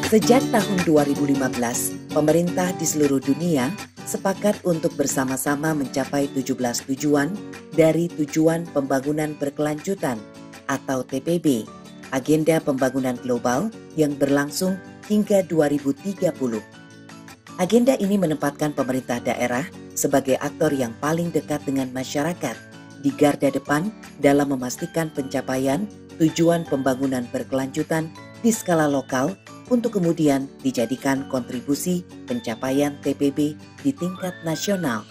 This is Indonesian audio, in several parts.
Sejak tahun 2015, pemerintah di seluruh dunia sepakat untuk bersama-sama mencapai 17 tujuan dari Tujuan Pembangunan Berkelanjutan atau TPB, Agenda Pembangunan Global yang berlangsung hingga 2030. Agenda ini menempatkan pemerintah daerah sebagai aktor yang paling dekat dengan masyarakat di garda depan dalam memastikan pencapaian tujuan pembangunan berkelanjutan di skala lokal untuk kemudian dijadikan kontribusi pencapaian TPB di tingkat nasional.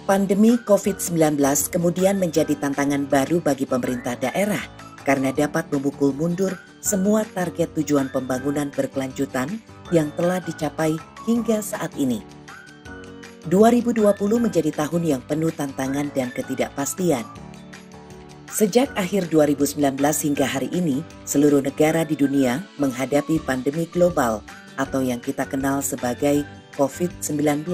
Pandemi COVID-19 kemudian menjadi tantangan baru bagi pemerintah daerah karena dapat memukul mundur semua target tujuan pembangunan berkelanjutan yang telah dicapai hingga saat ini. 2020 menjadi tahun yang penuh tantangan dan ketidakpastian. Sejak akhir 2019 hingga hari ini, seluruh negara di dunia menghadapi pandemi global atau yang kita kenal sebagai COVID-19.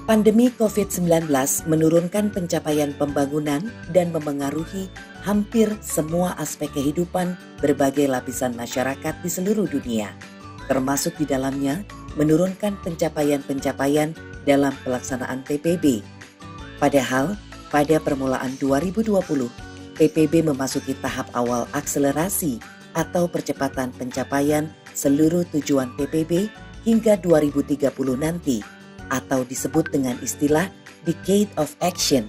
Pandemi COVID-19 menurunkan pencapaian pembangunan dan memengaruhi hampir semua aspek kehidupan berbagai lapisan masyarakat di seluruh dunia, termasuk di dalamnya menurunkan pencapaian-pencapaian dalam pelaksanaan TPB. Padahal, pada permulaan 2020, TPB memasuki tahap awal akselerasi atau percepatan pencapaian seluruh tujuan TPB hingga 2030 nanti, atau disebut dengan istilah Decade of Action.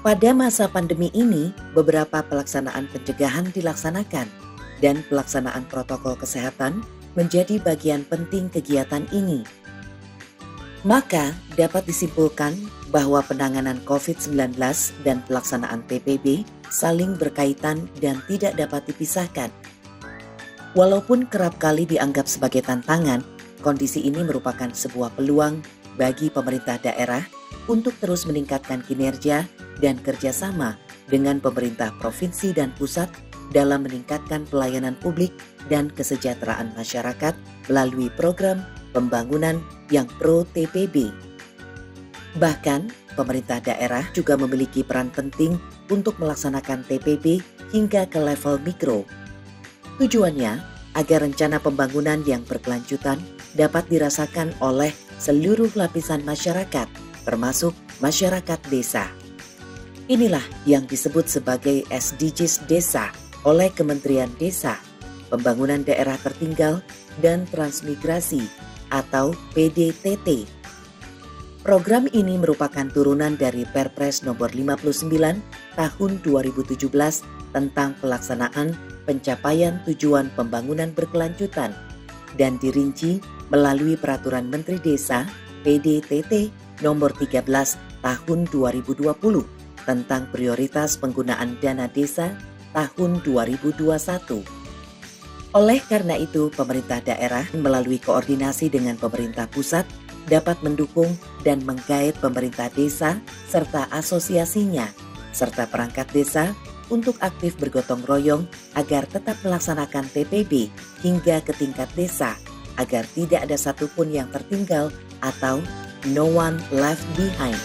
Pada masa pandemi ini, beberapa pelaksanaan pencegahan dilaksanakan dan pelaksanaan protokol kesehatan menjadi bagian penting kegiatan ini. Maka dapat disimpulkan bahwa penanganan COVID-19 dan pelaksanaan TPB saling berkaitan dan tidak dapat dipisahkan. Walaupun kerap kali dianggap sebagai tantangan, kondisi ini merupakan sebuah peluang bagi pemerintah daerah untuk terus meningkatkan kinerja dan kerjasama dengan pemerintah provinsi dan pusat dalam meningkatkan pelayanan publik dan kesejahteraan masyarakat melalui program pembangunan yang pro-TPB. Bahkan, pemerintah daerah juga memiliki peran penting untuk melaksanakan TPB hingga ke level mikro. Tujuannya agar rencana pembangunan yang berkelanjutan dapat dirasakan oleh seluruh lapisan masyarakat, termasuk masyarakat desa. Inilah yang disebut sebagai SDGs Desa oleh Kementerian Desa, Pembangunan Daerah Tertinggal dan Transmigrasi atau PDTT. Program ini merupakan turunan dari Perpres nomor 59 tahun 2017 tentang pelaksanaan pencapaian tujuan pembangunan berkelanjutan dan dirinci melalui Peraturan Menteri Desa PDTT nomor 13 tahun 2020 tentang prioritas penggunaan dana desa tahun 2021. Oleh karena itu, pemerintah daerah melalui koordinasi dengan pemerintah pusat dapat mendukung dan menggait pemerintah desa serta asosiasinya, serta perangkat desa untuk aktif bergotong royong agar tetap melaksanakan TPB hingga ke tingkat desa, agar tidak ada satupun yang tertinggal atau no one left behind.